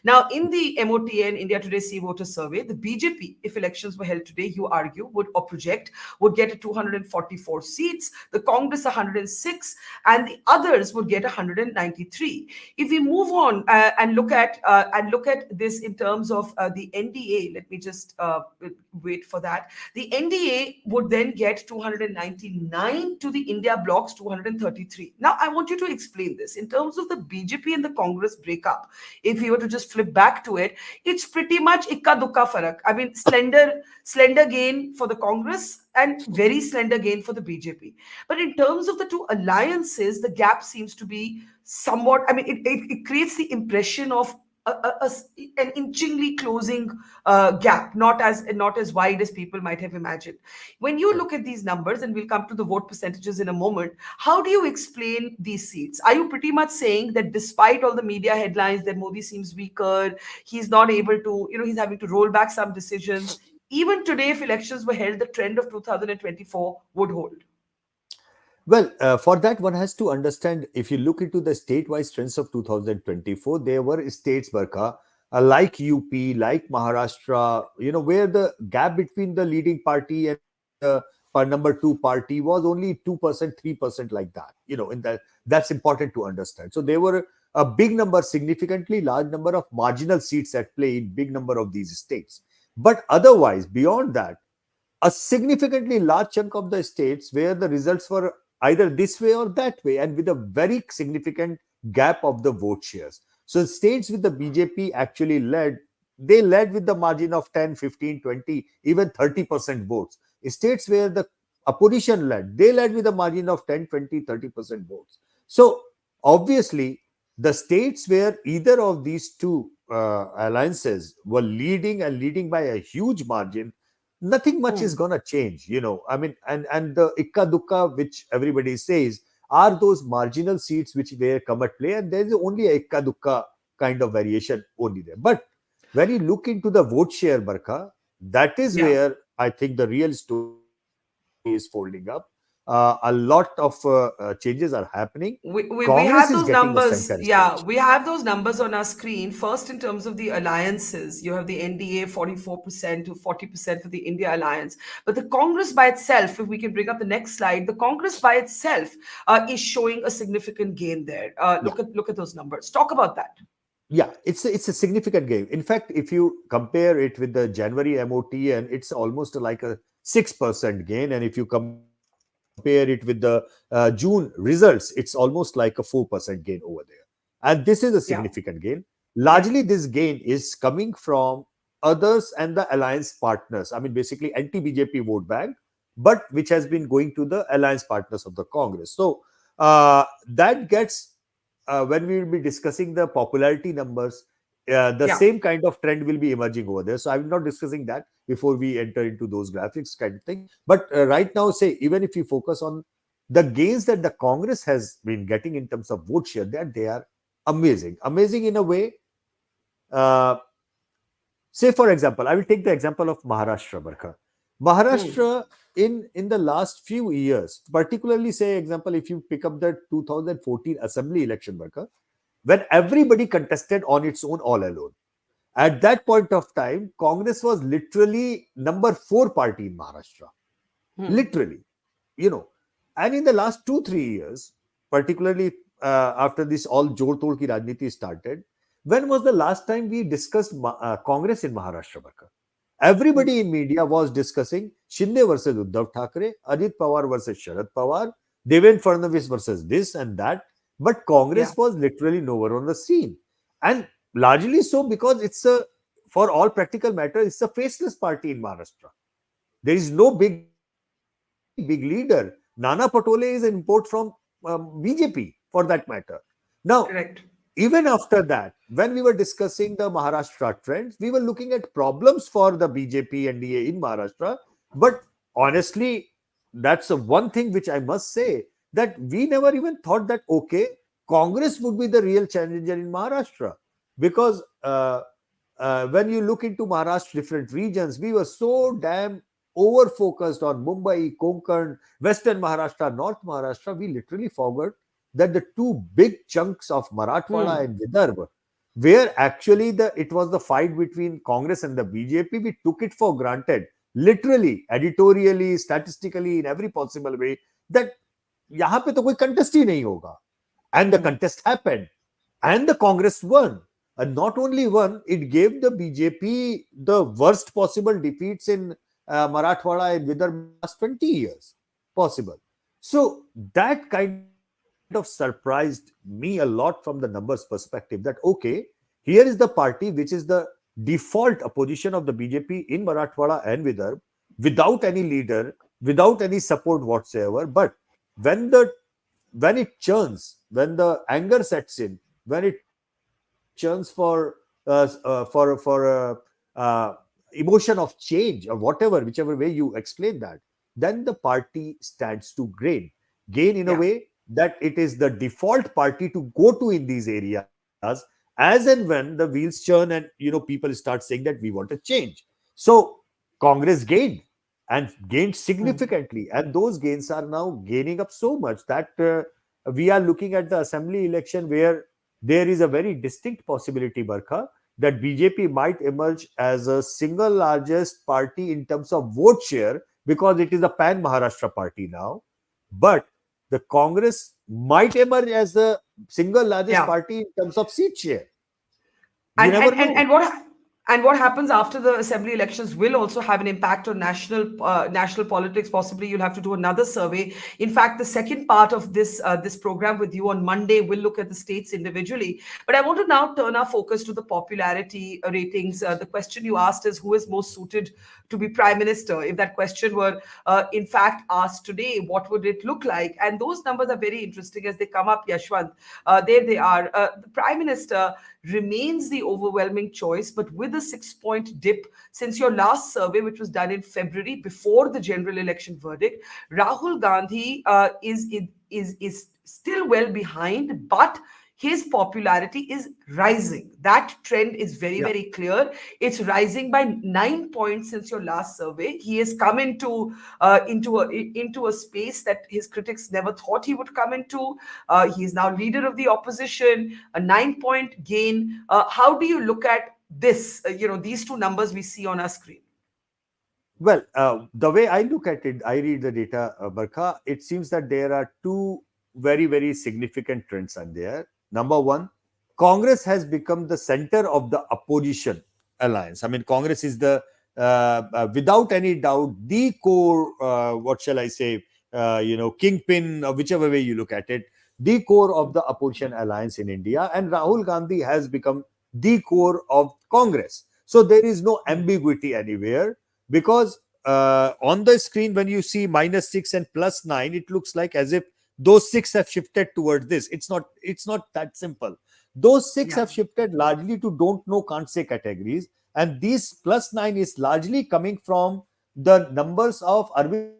Now, in the MOTN India Today See Voter Survey, the BJP, if elections were held today, you argue, would or project, would get a 244 seats, the Congress 106, and the others would get 193. If we move on and look at this in terms of the NDA, let me just wait for that. The NDA would then get 299 to the India bloc's 233. Now, I want you to explain this in terms of the BJP and the Congress breakup. If we were to just flip back to it, it's pretty much ikka dukka farak. I mean, slender gain for the Congress and very slender gain for the BJP. But in terms of the two alliances, the gap seems to be somewhat, I mean, it creates the impression of an inchingly closing gap, not as wide as people might have imagined. When you look at these numbers, and we'll come to the vote percentages in a moment, how do you explain these seats? Are you pretty much saying that despite all the media headlines that Modi seems weaker, he's not able to, he's having to roll back some decisions, even today, if elections were held, the trend of 2024 would hold? Well, for that, one has to understand, if you look into the state-wise trends of 2024, there were states, Barkha, like UP, like Maharashtra, where the gap between the leading party and the number two party was only 2%, 3% like that. In that's important to understand. So there were a big number, significantly large number of marginal seats at play in big number of these states. But otherwise, beyond that, a significantly large chunk of the states where the results were either this way or that way, and with a very significant gap of the vote shares. So states with the BJP actually they led with the margin of 10, 15, 20, even 30% votes. States where the opposition they led with a margin of 10, 20, 30% votes. So obviously, the states where either of these two alliances were leading and leading by a huge margin, nothing much is gonna change. I mean, and the ikka dukka which everybody says are those marginal seats which where come at play, and there is only a ikka dukka kind of variation only there. But when you look into the vote share, Barkha, that is Yeah. where I think the real story is folding up. A lot of changes are happening. Congress is We getting have a those center numbers. stage. Yeah, we have those numbers on our screen. First, in terms of the alliances, you have the NDA 44% to 40% for the India alliance. But the Congress by itself, if we can bring up the next slide, the Congress by itself is showing a significant gain there. Yeah. Look at those numbers. Talk about that. Yeah, it's a significant gain. In fact, if you compare it with the January MOTN, it's almost like a 6% gain. And if you compare it with the June results, it's almost like a 4% gain over there. And this is a Yeah. significant gain. Largely, Yeah. this gain is coming from others and the alliance partners. I mean, basically anti-BJP vote bank, but which has been going to the alliance partners of the Congress. So that gets when we will be discussing the popularity numbers, the Yeah. same kind of trend will be emerging over there. So I'm not discussing that before we enter into those graphics kind of thing. But right now, say, even if you focus on the gains that the Congress has been getting in terms of vote share, that they are amazing. Amazing in a way. Uh, Say, for example, I will take the example of Maharashtra, Barkha. Hmm. Maharashtra, in the last few years, particularly, say, example, if you pick up the 2014 assembly election, Barkha, when everybody contested on its own all alone. At that point of time, Congress was literally number 4 party in Maharashtra. Hmm. Literally, you know. And in the last 2-3 years, particularly after this all Jod Tod ki Rajniti started, when was the last time we discussed Congress in Maharashtra, Barkha? Hmm. Everybody in media was discussing Shinde versus Uddhav Thackeray, Ajit Pawar versus Sharad Pawar, Devendra Fadnavis versus this and that. But Yeah. Congress was literally nowhere on the scene. And largely so because for all practical matter, it's a faceless party in Maharashtra. There is no big leader. Nana Patole is an import from BJP for that matter. Now, Correct. even after that, when we were discussing the Maharashtra trends, we were looking at problems for the BJP NDA in Maharashtra. But honestly, that's the one thing which I must say, that we never even thought that, okay, Congress would be the real challenger in Maharashtra. Because when you look into Maharashtra different regions, we were so damn over focused on Mumbai, Konkan, Western Maharashtra, North Maharashtra, we literally forgot that the two big chunks of Marathwada Hmm. and Vidarbha, where actually it was the fight between Congress and the BJP. We took it for granted, literally, editorially, statistically, in every possible way, that यहाँ पे तो कोई contest ही नहीं होगा. And the Hmm. contest happened. And the Congress won. And not only won, it gave the BJP the worst possible defeats in Marathwada and Vidarbha in the last 20 years possible. So that kind of surprised me a lot from the numbers perspective, that okay, here is the party which is the default opposition of the BJP in Marathwada and Vidarbha, without any leader, without any support whatsoever. But when the when it churns, when the anger sets in, when it churns for emotion of change or whatever, whichever way you explain that, then the party stands to gain in a Yeah. way that it is the default party to go to in these areas, as and when the wheels churn and people start saying that we want a change. So Congress gained and gained Hmm. significantly, and those gains are now gaining up so much that we are looking at the assembly election where there is a very distinct possibility, Barkha, that BJP might emerge as a single largest party in terms of vote share because it is a pan Maharashtra party now. But the Congress might emerge as the single largest Yeah. party in terms of seat share. You and never and and, know. and what and what happens after the assembly elections will also have an impact on national politics. Possibly you'll have to do another survey. In fact, the second part of this program with you on Monday will look at the states individually, but I want to now turn our focus to the popularity ratings. The question you asked is, who is most suited to be prime minister? If that question were in fact asked today, what would it look like? And those numbers are very interesting as they come up, Yashwant. There they are. The prime minister remains the overwhelming choice, but with a 6 point dip since your last survey, which was done in February before the general election verdict. Rahul Gandhi is still well behind, but his popularity is rising. That trend is very, Yeah. very clear. It's rising by 9 points since your last survey. He has come into a space that his critics never thought he would come into. He is now leader of the opposition, a 9 point gain. How do you look at this? These two numbers we see on our screen. Well, the way I look at it, I read the data, Barkha, it seems that there are two very, very significant trends on there. Number one, Congress has become the center of the opposition alliance. I mean, Congress is without any doubt, the core, what shall I say, kingpin, or whichever way you look at it, the core of the opposition alliance in India. And Rahul Gandhi has become the core of Congress. So there is no ambiguity anywhere, because on the screen when you see -6 and +9, it looks like as if those six have shifted towards this. It's not that simple. Those six Yeah. have shifted largely to don't know, can't say categories, and this +9 is largely coming from the numbers of Arvind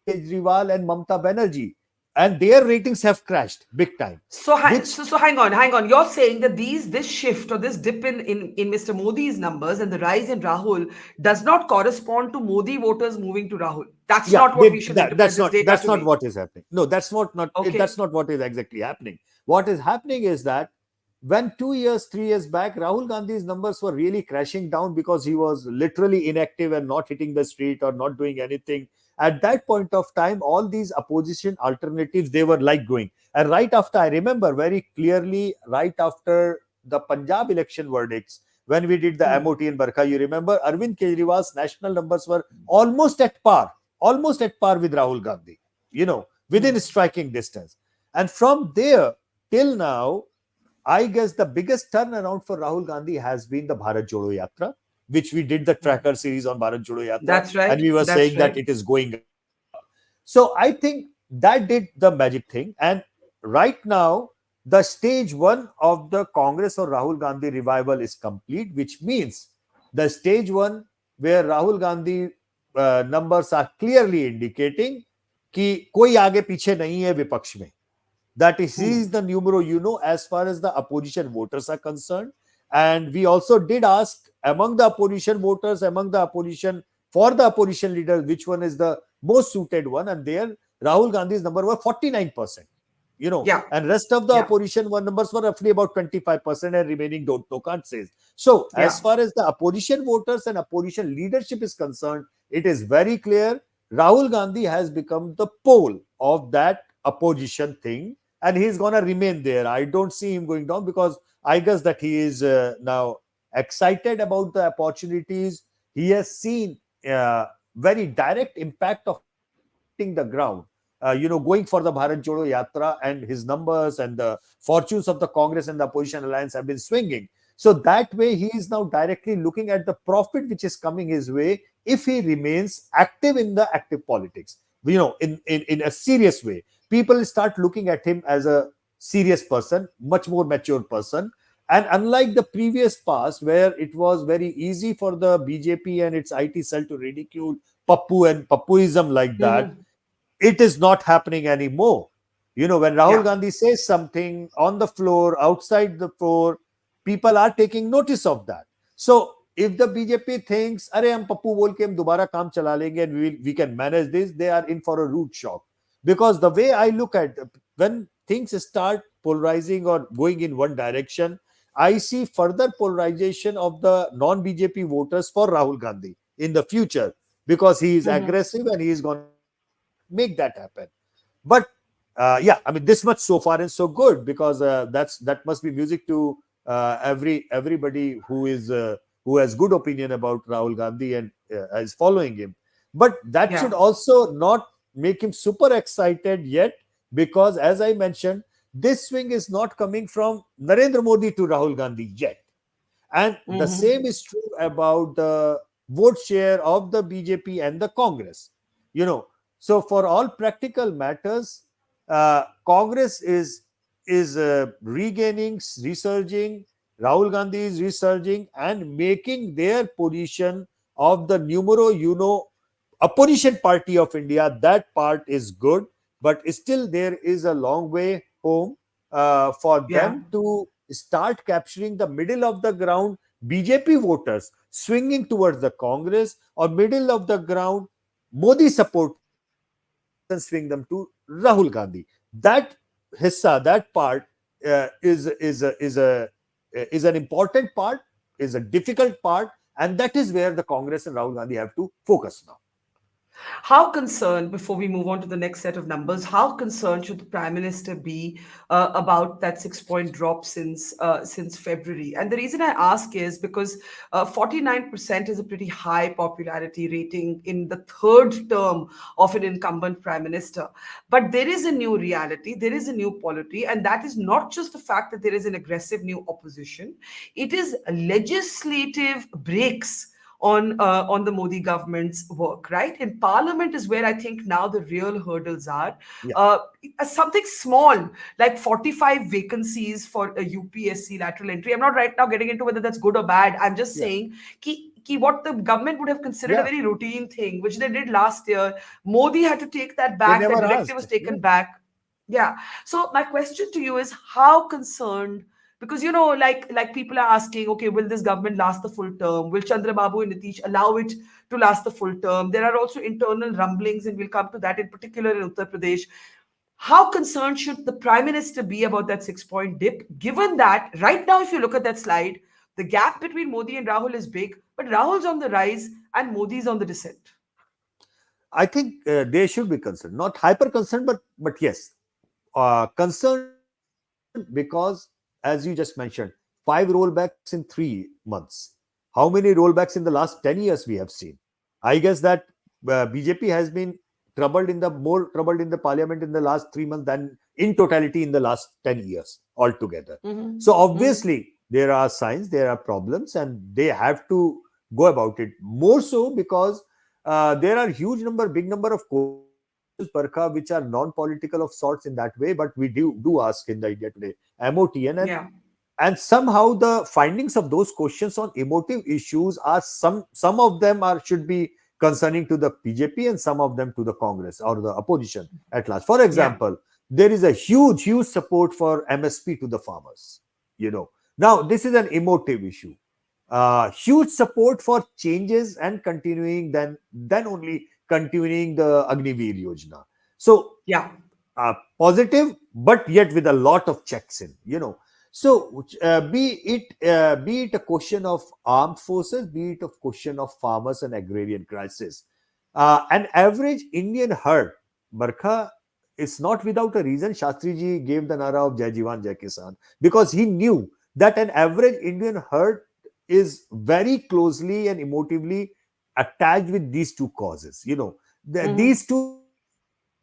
Kejriwal and Mamta Banerjee, and their ratings have crashed big time, So, which hang on. You're saying that this shift or this dip in Mr. Modi's numbers and the rise in Rahul does not correspond to Modi voters moving to Rahul. That's yeah, not what we should interpret that's this not data to be. what is happening. No, that's Okay. not what is exactly happening. What is happening is that when 2 years 3 years back Rahul Gandhi's numbers were really crashing down because he was literally inactive and not hitting the street or not doing anything, at that point of time all these opposition alternatives, they were like going. And right after, I remember very clearly, right after the Punjab election verdicts, when we did the Hmm. MOT in Barkha, you remember Arvind Kejriwal's national numbers were almost at par with Rahul Gandhi, within Hmm. striking distance. And from there till now, I guess the biggest turnaround for Rahul Gandhi has been the Bharat Jodo Yatra, which we did the Hmm. tracker series on Bharat Jodo Yatra, That's and right. we were That's saying that right. it is going up. So I think that did the magic thing. And right now, the stage one of the Congress or Rahul Gandhi revival is complete, which means the stage one where Rahul Gandhi numbers are clearly indicating कि कोई आगे पीछे नहीं है विपक्ष में. That is, he Hmm. is the numero uno as far as the opposition voters are concerned. And we also did ask among the opposition voters, among the opposition, for the opposition leaders, which one is the most suited one. And there, Rahul Gandhi's number was 49%. Yeah, and rest of the yeah, opposition were numbers were roughly about 25%, and remaining don't know, can't say. So yeah. as far as the opposition voters and opposition leadership is concerned, it is very clear Rahul Gandhi has become the pole of that opposition thing, and he's going to remain there. I don't see him going down, because I guess that he is now excited about the opportunities. He has seen very direct impact of hitting the ground. Going for the Bharat Jodo Yatra, and his numbers and the fortunes of the Congress and the opposition alliance have been swinging. So that way, he is now directly looking at the profit which is coming his way if he remains active in the active politics. In a serious way, people start looking at him as a serious person, much more mature person. And unlike the previous past, where it was very easy for the BJP and its IT cell to ridicule Pappu and Pappuism like that, Hmm. it is not happening anymore. When Rahul Yeah. Gandhi says something on the floor, outside the floor, people are taking notice of that. So if the BJP thinks, "Arey, hum Pappu bol ke hum dobara kaam chala lenge and we can manage this," they are in for a rude shock. Because the way I look at, when things start polarizing or going in one direction, I see further polarization of the non-BJP voters for Rahul Gandhi in the future, because he is Hmm. aggressive and he is going to make that happen. But yeah, I mean, this much so far is so good, because that must be music to everybody who has good opinion about Rahul Gandhi and is following him. But that Yeah. should also not make him super excited yet, because as I mentioned, this swing is not coming from Narendra Modi to Rahul Gandhi yet. And the Hmm. same is true about the vote share of the BJP and the Congress. You know, so for all practical matters, Congress is regaining, resurging. Rahul Gandhi is resurging and making their position of the numero uno opposition party of India. That part is good, but still there is a long way home for Yeah. them to start capturing the middle of the ground BJP voters swinging towards the Congress, or middle of the ground Modi supporters and swing them to Rahul Gandhi. That hissa, that part is an important part, is a difficult part, and that is where the Congress and Rahul Gandhi have to focus now. How concerned, before we move on to the next set of numbers, how concerned should the Prime Minister be about that 6 point drop since February? And the reason I ask is because 49% is a pretty high popularity rating in the third term of an incumbent Prime Minister. But there is a new reality, there is a new polity, and that is not just the fact that there is an aggressive new opposition, it is legislative breaks on the Modi government's work, right? In Parliament is where I think now the real hurdles are. Yeah, Uh, Something small like 45 vacancies for a UPSC lateral entry. I'm not right now getting into whether that's good or bad. I'm just yeah, saying what the government would have considered a yeah. very routine thing, which they did last year. Modi had to take that They back. That never directive asked. was taken Yeah. back. Yeah. So my question to you is how concerned, because like people are asking, okay, will this government last the full term? Will Chandrababu and Nitish allow it to last the full term? There are also internal rumblings, and we'll come to that in particular in Uttar Pradesh. How concerned should the Prime Minister be about that 6 point dip, given that right now, if you look at that slide, the gap between Modi and Rahul is big, but Rahul's on the rise and Modi's on the descent? I think they should be concerned, not hyper concerned, but yes, concerned, because as you just mentioned, 5 rollbacks in 3 months. How many rollbacks in the last 10 years we have seen? I guess that BJP has been more troubled in the parliament in the last 3 months than in totality in the last 10 years altogether. So Hmm. obviously there are signs, there are problems, and they have to go about it more so, because there are big number of questions, Barkha, which are non-political of sorts in that way, but we do ask in the India Today MOTN, Yeah. and somehow the findings of those questions on emotive issues are some of them are should be concerning to the BJP, and some of them to the Congress or the opposition at large. For Yeah. example, there is a huge support for MSP to the farmers. Now this is an emotive issue. Huge support for changes and continuing, then only continuing the Agniveer Yojana. So Yeah. positive, but yet with a lot of checks in, So be it a question of armed forces, be it a question of farmers and agrarian crisis, an average Indian herd, Barkha, is not without a reason. Shastri ji gave the nara of Jai Jawan Jai Kisan because he knew that an average Indian herd is very closely and emotively attached with these two causes. Mhm. These two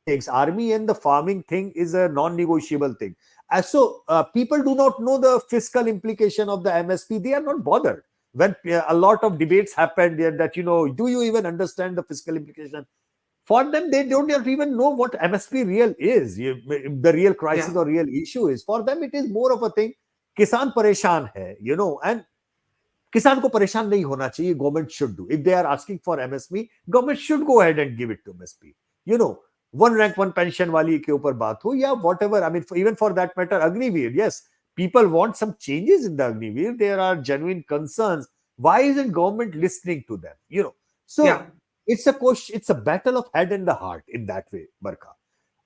things, army and the farming thing, is a non-negotiable thing. So people do not know the fiscal implication of the MSP. They are not bothered when a lot of debates happened there that, do you even understand the fiscal implication? For them, they don't even know what MSP real is, the real crisis Yeah. or real issue is. For them, it is more of a thing. Kisan pareshan hai, and किसान को परेशान नहीं होना चाहिए. Government should do. If they are asking for MSP, government should go ahead and give it to MSP. You know, one rank, one pension वाली के ऊपर बात हो या whatever. I mean, even for that matter, Agniveer. Yes, people want some changes in the Agniveer. There are genuine concerns. Why isn't government listening to them? So Yeah. it's a question. It's a battle of head and the heart in that way, Barkha.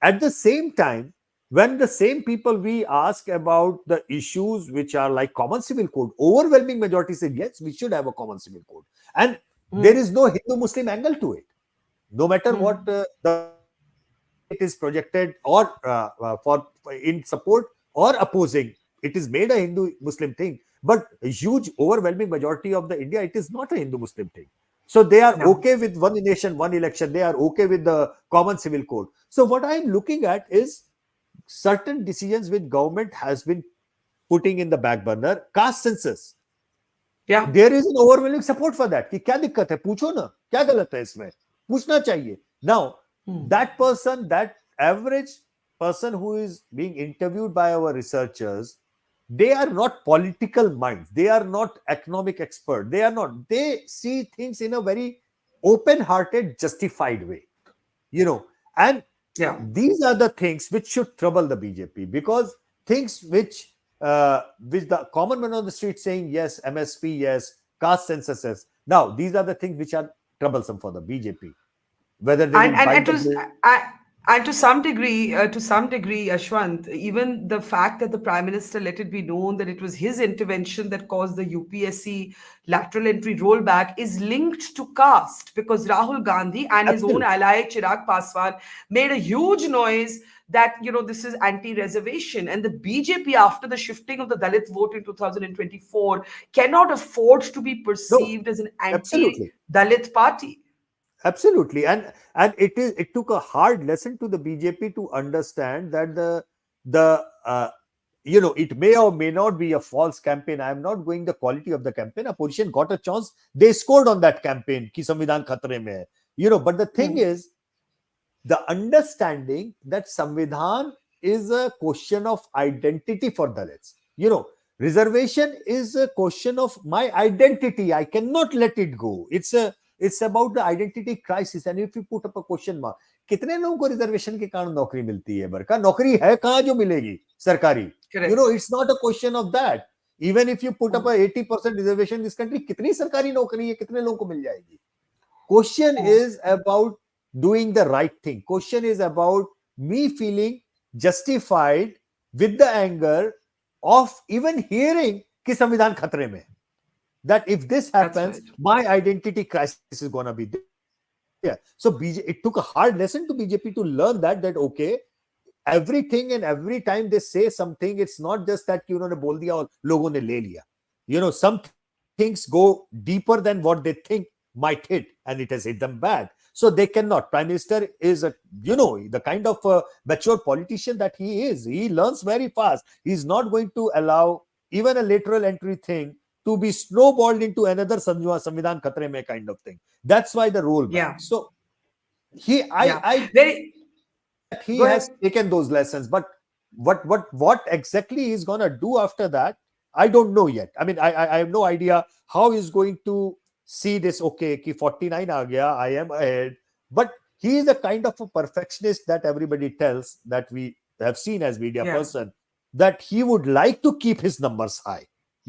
At the same time, when the same people we ask about the issues which are like common civil code, overwhelming majority say yes, we should have a common civil code, and there Mhm. is no Hindu-Muslim angle to it. No matter what Mhm. the way it is projected or for in support or opposing, it is made a Hindu-Muslim thing. But a huge overwhelming majority of the India, it is not a Hindu-Muslim thing. So they are Yeah. okay with one nation, one election. They are okay with the common civil code. So what I am looking at is certain decisions which government has been putting in the back burner. Caste census, Yeah. there is an overwhelming support for that. कि क्या दिक्कत है, पूछो ना, क्या गलत है इसमें, पूछना चाहिए. Now Hmm. that person, that average person who is being interviewed by our researchers, they are not political minds, they are not economic expert, they see things in a very open hearted justified way, and Yeah. these are the things which should trouble the BJP, because things which the common man on the street saying yes, MSP yes, caste census yes. Now these are the things which are troublesome for the BJP. Whether they and will and bite and the to bill. and to some degree, Ashwant, even the fact that the prime minister let it be known that it was his intervention that caused the UPSC lateral entry rollback is linked to caste, because Rahul Gandhi and his own Absolutely, ally Chirag Paswan made a huge noise that this is anti-reservation, and the BJP, after the shifting of the Dalit vote in 2024, cannot afford to be no, perceived as an absolutely. anti-Dalit party. Absolutely, and it took a hard lesson to the BJP to understand that the it may or may not be a false campaign. I am not going the quality of the campaign. Opposition got a chance. They scored on that campaign. Ki संविधान खतरे में है. But the thing Hmm. is, the understanding that Samvidhan is a question of identity for Dalits. Reservation is a question of my identity. I cannot let it go. It's about the identity crisis. And if you put up a question mark, कितने लोगों को reservation के कारण नौकरी मिलती है, बरका नौकरी है कहाँ जो मिलेगी सरकारी. Correct. It's not a question of that. Even if you put up a Hmm. 80% reservation in this country, कितनी सरकारी नौकरी है, कितने लोगों को मिल जाएगी. Question Hmm. is about doing the right thing. Question is about me feeling justified with the anger of even hearing कि संविधान खतरे में है. That if this That's happens, right. my identity crisis is going to be there. So it took a hard lesson to BJP to learn that okay, everything and every time they say something, it's not just that कि उन्होंने बोल दिया और लोगों ने ले लिया. Some things go deeper than what they think might hit, and it has hit them bad. So they cannot. Prime Minister is the kind of mature politician that he is. He learns very fast. He's not going to allow even a lateral entry thing to be snowballed into another Samvidhan Khatre mein kind of thing. That's why the rollback. Yeah. So he, Yeah. I Very. that he Go has ahead. taken those lessons, but what exactly he's gonna do after that, I don't know yet. I mean, I have no idea how he's going to see this. Okay, ki 49 aa gaya, I am ahead. But he is a kind of a perfectionist that everybody tells, that we have seen as media Yeah. person, that he would like to keep his numbers high.